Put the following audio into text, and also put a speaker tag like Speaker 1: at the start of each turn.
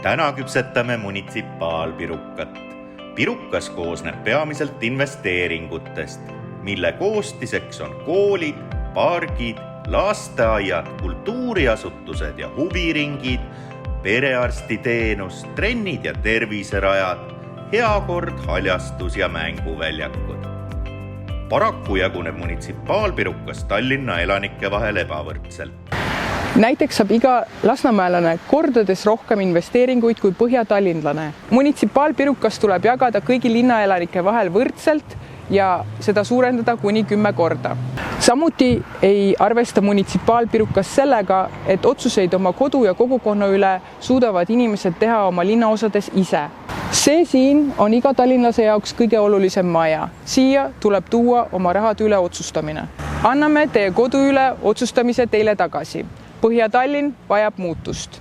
Speaker 1: Täna küpsetame munitsipaalpirukat. Pirukas koosneb peamiselt investeeringutest, mille koostiseks on koolid, pargid, lasteaiad, kultuuriasutused ja huviringid, perearstiteenus, trennid ja terviserajad, heakord, haljastus ja mänguväljakud. Paraku jaguneb munitsipaalpirukas Tallinna elanike vahel ebavõrdselt.
Speaker 2: Näiteks saab iga lasnamäelane kordades rohkem investeeringuid kui põhjatallinlane. Munitsipaalpirukas tuleb jagada kõigi linnaelanike vahel võrdselt ja seda suurendada kuni 10 korda. Samuti ei arvesta munitsipaalpirukas sellega, et otsuseid oma kodu ja kogukonna üle suudavad inimesed teha oma linnaosades ise. See siin on iga tallinlase jaoks kõige olulisem maja. Siia tuleb tuua oma rahade üle otsustamine. Anname teie kodu üle otsustamise teile tagasi. Põhja-Tallinn vajab muutust.